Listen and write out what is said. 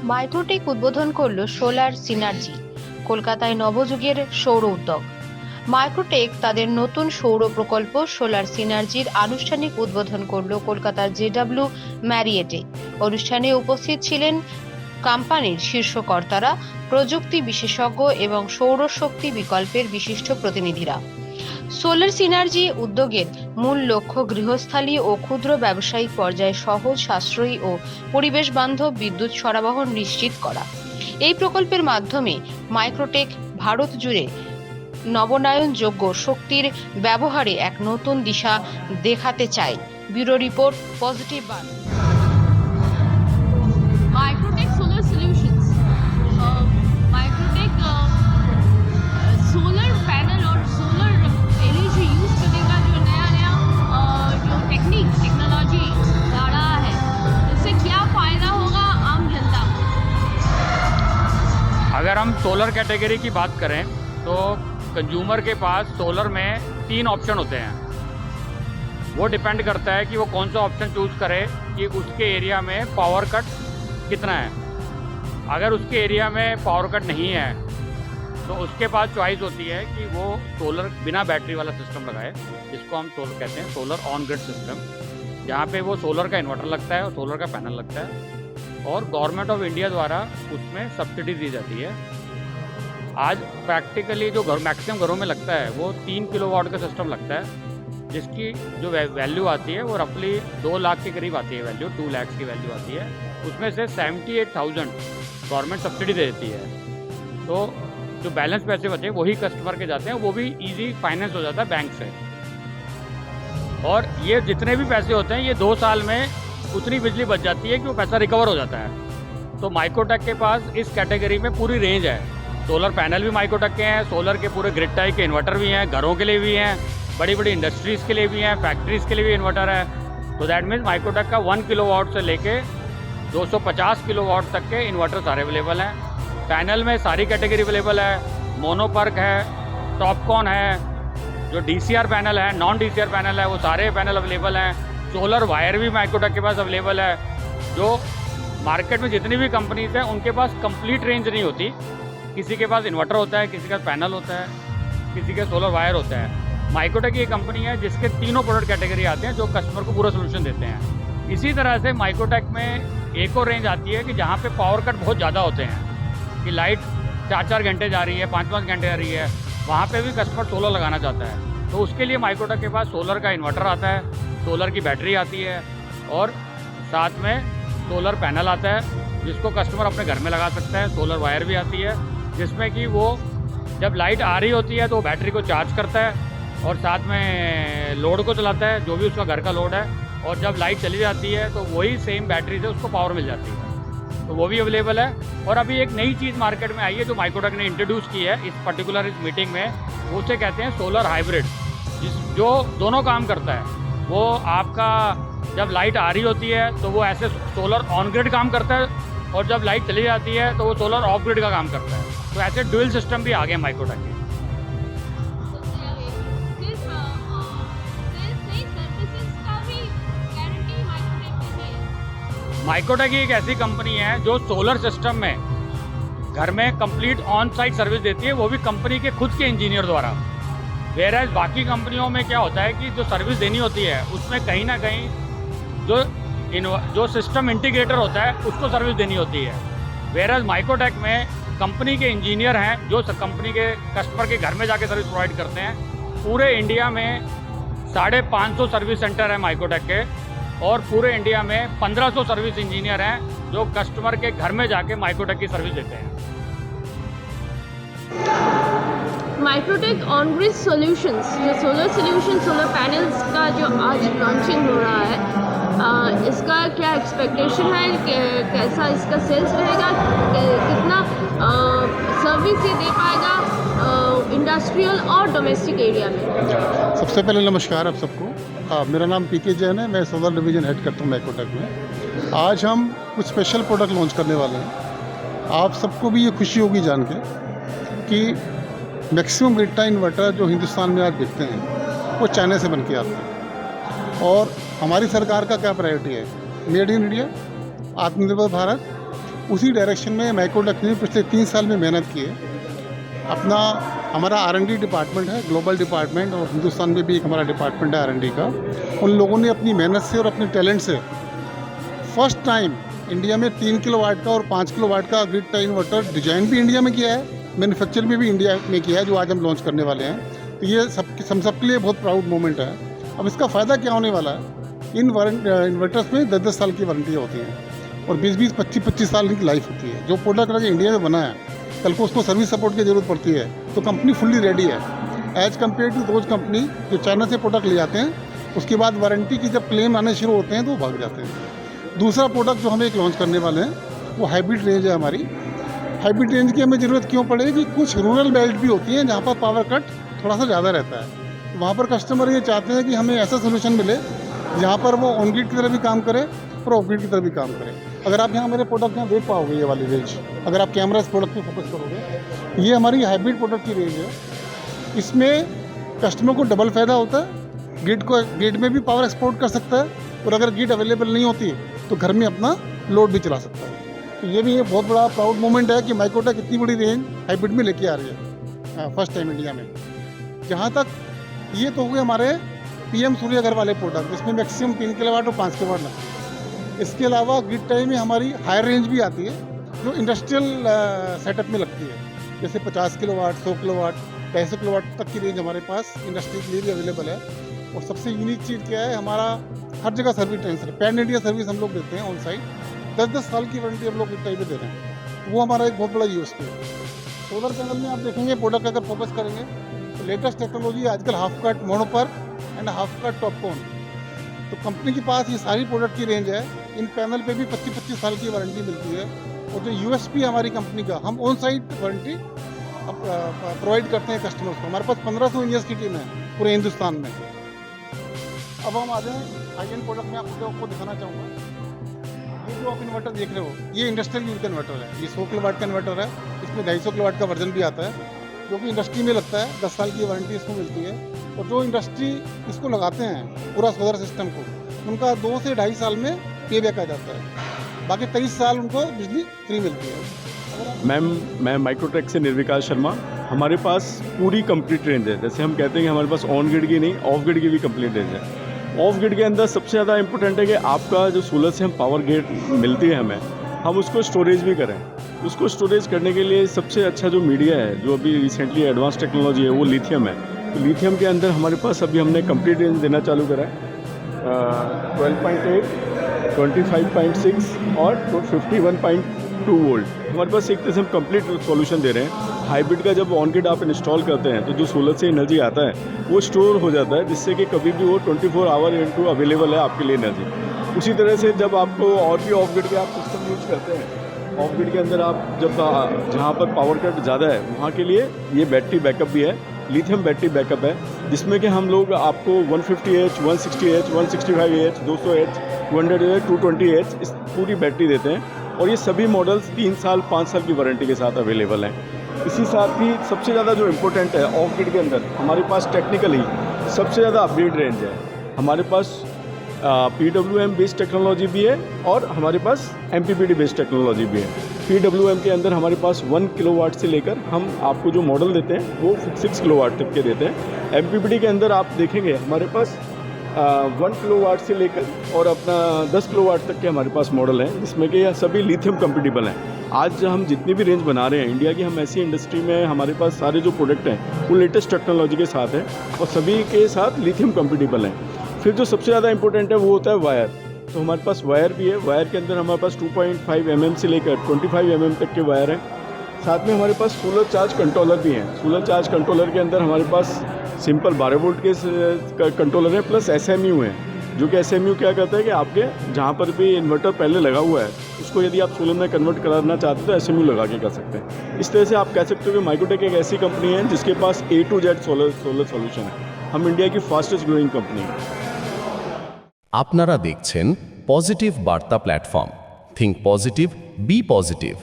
মাইক্রোটেক উদ্বোধন করল solar synergy. কলকাতায় নবযুগের সৌর উদ্যোগ। মাইক্রোটেক তাদের নতুন সৌর প্রকল্প সোলার সিনার্জির আনুষ্ঠানিক উদ্বোধন করল কলকাতার জেডব্লিউ ম্যারিয়েটে। অনুষ্ঠানে উপস্থিত ছিলেন কোম্পানির শীর্ষ কর্তারা, প্রযুক্তি বিশেষজ্ঞ এবং সৌরশক্তি বিকল্পের বিশিষ্ট প্রতিনিধিরা। সোলার সিনার্জি উদ্যোগের মূল লক্ষ্য গৃহস্থালী ও ক্ষুদ্র ব্যবসায়িক পর্যায়ে সহজ, সাশ্রয়ী ও পরিবেশ বান্ধব বিদ্যুৎ সরবরাহ নিশ্চিত করা। এই প্রকল্পের মাধ্যমে মাইক্রোটেক ভারত জুড়ে নবনায়নযোগ্য শক্তির ব্যবহারে এক নতুন দিশা দেখাতে চায়। ব্যুরো রিপোর্ট, পজিটিভ বার্তা। Microtek solar solutions Microtek solar panel और सोलर एनर्जी यूज करने का जो नया जो टेक्नोलॉजी ला रहा है, इससे क्या फ़ायदा होगा आम जनता को? अगर हम सोलर कैटेगरी की बात करें तो कंज्यूमर के पास सोलर में 3 ऑप्शन होते हैं। वो डिपेंड करता है कि वो कौन सा ऑप्शन चूज़ करे कि उसके एरिया में पावर कट कितना है। अगर उसके एरिया में पावर कट नहीं है तो उसके पास चॉइस होती है कि वो सोलर बिना बैटरी वाला सिस्टम लगाए, जिसको हम सोलर कहते हैं, सोलर ऑन ग्रिड सिस्टम, जहाँ पे वो सोलर का इन्वर्टर लगता है और सोलर का पैनल लगता है और गवर्नमेंट ऑफ इंडिया द्वारा उसमें सब्सिडी दी जाती है। आज प्रैक्टिकली जो मैक्सिमम घरों में लगता है वो 3 किलोवाट का सिस्टम लगता है, जिसकी जो वैल्यू आती है वो रफली 2 लाख के करीब आती है। वैल्यू 2 लाख की वैल्यू आती है। उसमें से 78,000 गवर्नमेंट सब्सिडी दे देती है। तो जो बैलेंस पैसे बचे वही कस्टमर के जाते हैं, वो भी इजी फाइनेंस हो जाता है बैंक से। और ये जितने भी पैसे होते हैं ये 2 साल में उतनी बिजली बच जाती है कि वो पैसा रिकवर हो जाता है। तो माइक्रोटेक के पास इस कैटेगरी में पूरी रेंज है। सोलर पैनल भी माइक्रोटेक के हैं, सोलर के पूरे ग्रिड टाइप के इन्वर्टर भी हैं, घरों के लिए भी हैं, बड़ी बड़ी इंडस्ट्रीज़ के लिए भी हैं, फैक्ट्रीज़ के लिए भी इन्वर्टर है। तो दैट मीन्स माइक्रोटेक का 1 किलोवाट से लेके 250 किलोवाट तक के इन्वर्टर सारे अवेलेबल हैं। पैनल में सारी कैटेगरी अवेलेबल है। मोनोपर्क है, टॉपकॉन है, जो DCR पैनल है, नॉन DCR पैनल है, वो सारे पैनल अवेलेबल हैं। सोलर वायर भी माइक्रोटेक के पास अवेलेबल है। जो मार्केट में जितनी भी कंपनीज हैं उनके पास कंप्लीट रेंज नहीं होती। किसी के पास इन्वर्टर होता है, किसी का पैनल होता है, किसी के सोलर वायर होता है। माइक्रोटेक ये कंपनी है जिसके तीनों प्रोडक्ट कैटेगरी आते हैं, जो कस्टमर को पूरा सोल्यूशन देते हैं। इसी तरह से माइक्रोटेक में एक और रेंज आती है कि जहाँ पे पावर कट बहुत ज़्यादा होते हैं, कि लाइट 4-4 घंटे जा रही है, 5-5 घंटे जा रही है, वहाँ पे भी कस्टमर सोलर लगाना चाहता है। तो उसके लिए माइक्रोटेक के पास सोलर का इन्वर्टर आता है, सोलर की बैटरी आती है और साथ में सोलर पैनल आता है, जिसको कस्टमर अपने घर में लगा सकता है। सोलर वायर भी आती है, जिसमें कि वो जब लाइट आ रही होती है तो बैटरी को चार्ज करता है और साथ में लोड को चलाता है, जो भी उसका घर का लोड है। और जब लाइट चली जाती है तो वही सेम बैटरी से उसको पावर मिल जाती है। तो वो भी अवेलेबल है। और अभी एक नई चीज़ मार्केट में आई है जो माइक्रोटेक ने इंट्रोड्यूस की है इस पर्टिकुलर इस मीटिंग में, वो उसे कहते हैं सोलर हाइब्रिड, जो दोनों काम करता है। वो आपका जब लाइट आ रही होती है तो वो ऐसे सोलर ऑन ग्रिड काम करता है और जब लाइट चली जाती है तो वो सोलर ऑफ ग्रिड का काम करता है। तो ऐसे ड्यूल सिस्टम भी आ गए माइक्रोटेक के। माइक्रोटेक एक ऐसी कंपनी है जो सोलर सिस्टम में घर में कंप्लीट ऑन साइट सर्विस देती है, वो भी कंपनी के खुद के इंजीनियर द्वारा। वेयरएज बाकी कंपनियों में क्या होता है कि जो सर्विस देनी होती है उसमें कहीं ना कहीं जो सिस्टम इंटीग्रेटर होता है उसको सर्विस देनी होती है। वेयरएज माइक्रोटेक में कंपनी के इंजीनियर हैं जो कंपनी के कस्टमर के घर में जाके सर्विस प्रोवाइड करते हैं। पूरे इंडिया में 550 सर्विस सेंटर है माइक्रोटेक के और पूरे इंडिया में 1500 सर्विस इंजीनियर हैं जो कस्टमर के घर में जाके माइक्रोटेक की सर्विस देते हैं। माइक्रोटेक ऑन ग्रिड सॉल्यूशंस, जो सोलर सॉल्यूशन, सोलर पैनल्स का जो आज लॉन्चिंग हो रहा है, इसका क्या एक्सपेक्टेशन है? कैसा इसका सेल्स रहेगा? कितना सर्विस ये दे पाएगा इंडस्ट्रियल और डोमेस्टिक एरिया में? सबसे पहले नमस्कार आप सबको। मेरा नाम PK जैन है, मैं सोलर डिवीज़न हेड करता हूँ माइक्रोटेक में। आज हम कुछ स्पेशल प्रोडक्ट लॉन्च करने वाले हैं। आप सबको भी ये खुशी होगी जान के कि मैक्सिमम ग्रिड टाई इन्वर्टर जो हिंदुस्तान में आज बिकते हैं वो चाइना से बन के आते हैं। और हमारी सरकार का क्या प्रायोरिटी है? मेड इन इंडिया, आत्मनिर्भर भारत उसी डायरेक्शन में माइक्रोटेक ने पिछले 3 साल में मेहनत की है। अपना हमारा R&D डिपार्टमेंट है, ग्लोबल डिपार्टमेंट, और हिंदुस्तान में भी एक हमारा डिपार्टमेंट है R&D का। उन लोगों ने अपनी मेहनत से और अपने टैलेंट से फर्स्ट टाइम इंडिया में 3 किलोवाट का और 5 किलोवाट का ग्रिड टाई इन्वर्टर डिजाइन भी इंडिया में किया है, मैन्युफैक्चर में भी इंडिया में किया है, जो आज हम लॉन्च करने वाले हैं। तो ये हम सबके लिए बहुत प्राउड मोमेंट है। अब इसका फ़ायदा क्या होने वाला है, इन इन्वर्टर्स में 10-10 साल की वारंटी होती है और 20-20, 25-25 साल की लाइफ होती है। जो प्रोडक्ट अगर इंडिया में बना है, कल को उसको सर्विस सपोर्ट की ज़रूरत पड़ती है तो कंपनी फुल्ली रेडी है, as compare to those company जो चाइना से प्रोडक्ट ले जाते हैं, उसके बाद वारंटी की जब क्लेम आने शुरू होते हैं तो वो भाग जाते हैं। दूसरा प्रोडक्ट जो हम एक लॉन्च करने वाले हैं वो हाइब्रिड रेंज है हमारी। हाइब्रिड रेंज की हमें ज़रूरत क्यों पड़ेगी, कुछ रूरल बेल्ट भी होती हैं जहाँ पर पावर कट थोड़ा सा ज़्यादा रहता है, तो वहाँ पर कस्टमर ये चाहते हैं कि हमें ऐसा सोल्यूशन मिले जहाँ पर वो ऑन ग्रिड की तरह भी काम करे और ऑफ ग्रिड की तरह भी काम करे। अगर आप यहाँ मेरे प्रोडक्ट यहाँ देख पाओगे, ये वाली रेंज, अगर आप कैमरा इस प्रोडक्ट पे फोकस करोगे, ये हमारी हाइब्रिड प्रोडक्ट की रेंज है। इसमें कस्टमर को डबल फ़ायदा होता है, ग्रिड में भी पावर एक्सपोर्ट कर सकता है और अगर ग्रिड अवेलेबल नहीं होती तो घर में अपना लोड भी चला सकता है। तो ये भी एक बहुत बड़ा प्राउड मोमेंट है कि माइक्रोटेक इतनी बड़ी रेंज हाइब्रिड में लेके आ रही है फर्स्ट टाइम इंडिया में। जहाँ तक ये तो हुए हमारे PM सूर्यघर वाले प्रोडक्ट, जिसमें मैक्सिमम 3 किलोवाट और 5 किलोवाट लगता है। इसके अलावा ग्रिड टाई में हमारी हायर रेंज भी आती है जो इंडस्ट्रियल सेटअप में लगती है, जैसे 50 किलोवाट, 100 किलोवाट, 250 किलोवाट तक की रेंज हमारे पास इंडस्ट्री के लिए भी अवेलेबल है। और सबसे यूनिक चीज़ क्या है, हमारा हर जगह service transfer, pan India service हम लोग देते हैं ऑन साइट। 10-10 साल की वारंटी हम लोग ग्रिड टाई पे दे रहे हैं, वो हमारा एक बहुत बड़ा USP है। सोलर पैनल में आप देखेंगे प्रोडक्ट अगर फोकस करेंगे तो लेटेस्ट टेक्नोलॉजी आजकल हाफ कट मोनोपर and half cut top cone, तो कंपनी के पास ये सारी प्रोडक्ट की रेंज है। इन पैनल पे भी 25-25 साल की वारंटी मिलती है। और जो USP है हमारी कंपनी का, हम ऑन साइट वारंटी प्रोवाइड करते हैं कस्टमर्स को। हमारे पास 1500 इंजीनियर्स की टीम है पूरे हिंदुस्तान में। अब हम आ जाएँ हाई एंड प्रोडक्ट में आपको दिखाना चाहूँगा। ये जो आप इन्वर्टर देख रहे हो, ये इंडस्ट्रियल यूज का इन्वर्टर है। ये 100 किलोवाट का इन्वर्टर है, इसमें 250 किलोवाट का वर्जन भी आता है जो कि इंडस्ट्री में लगता है। 10 साल की वारंटी इसको मिलती है। और जो इंडस्ट्री इसको लगाते हैं पूरा सोलर सिस्टम को, उनका 2 से 2.5 साल में पे बैक आ जाता है, बाकी 23 साल उनको बिजली फ्री मिलती है। मैम, मैं माइक्रोटेक से निर्विकास शर्मा। हमारे पास पूरी कंप्लीट रेंज है। जैसे हम कहते हैं कि हमारे पास ऑन ग्रिड की नहीं, ऑफ ग्रिड की भी कंप्लीट रेंज है। ऑफ ग्रिड के अंदर सबसे ज़्यादा इंपॉर्टेंट है कि आपका जो सोलर से हम पावर गेट मिलती है हमें, हम उसको स्टोरेज भी करें। उसको स्टोरेज करने के लिए सबसे अच्छा जो मीडिया है, जो अभी रिसेंटली एडवांस टेक्नोलॉजी है, वो लिथियम है। तो लिथियम के अंदर हमारे पास अभी हमने कंप्लीट रेंज देना चालू करा है। 12.8, 25.6 और 51.2 वोल्ट। हमारे पास एक तरह से हम कंप्लीट सॉल्यूशन दे रहे हैं। हाइब्रिड का जब ऑन ग्रिड आप इंस्टॉल करते हैं तो जो सोलर से एनर्जी आता है वो स्टोर हो जाता है, जिससे कि कभी भी वो 24 आवर इंटू अवेलेबल है आपके लिए एनर्जी। उसी तरह से जब आपको और भी ऑफ ग्रिड के आप सिस्टम यूज करते हैं, ऑफ ग्रिड के अंदर आप जब जहाँ पर पावर कट ज़्यादा है वहाँ के लिए ये बैटरी बैकअप भी है, लिथियम बैटरी बैकअप है, जिसमें कि हम लोग आपको 150H, 160H, 165H, 200H, 200H, 220H इस पूरी बैटरी देते हैं। और ये सभी मॉडल्स 3 साल 5 साल की वारंटी के साथ अवेलेबल हैं। इसी साथ ही सबसे ज़्यादा जो इम्पोर्टेंट है ऑफ ग्रिड के अंदर, हमारे पास टेक्निकली सबसे ज़्यादा अपग्रेड रेंज है। हमारे पास PWM बेस्ड टेक्नोलॉजी भी है और हमारे पास MPPT बेस्ड टेक्नोलॉजी भी है। PWM के अंदर हमारे पास 1 किलोवाट से लेकर हम आपको जो मॉडल देते हैं वो 6 किलोवाट तक के देते हैं। MPPT के अंदर आप देखेंगे हमारे पास 1 किलोवाट से लेकर और अपना 10 किलोवाट तक के हमारे पास मॉडल हैं, जिसमें कि यह सभी लिथियम कंपेटिबल हैं। आज हम जितनी भी रेंज बना रहे हैं इंडिया की, हम ऐसी इंडस्ट्री में हमारे पास सारे जो प्रोडक्ट हैं वो लेटेस्ट टेक्नोलॉजी के साथ हैं और सभी के साथ लिथियम कंपेटिबल हैं। फिर जो सबसे ज़्यादा इंपॉर्टेंट है वो होता है वायर। तो हमारे पास वायर भी है। वायर के अंदर हमारे पास 2.5 mm से लेकर 25 mm तक के वायर हैं। साथ में हमारे पास सोलर चार्ज कंट्रोलर भी हैं। सोलर चार्ज कंट्रोलर के अंदर हमारे पास सिंपल 12 वोल्ट के कंट्रोलर हैं प्लस SMU हैं, जो कि SMU क्या करता है कि आपके जहाँ पर भी इन्वर्टर पहले लगा हुआ है उसको यदि आप सोलर में कन्वर्ट कराना चाहते हो तो SMU लगा के कर सकते हैं। इस तरह से आप कह सकते हो कि माइक्रोटेक एक ऐसी कंपनी है जिसके पास A to Z solar solution है। हम इंडिया की फास्टेस्ट ग्रोइंग कंपनी है। আপনারা দেখছেন পজিটিভ বার্তা platform. Think positive, be positive.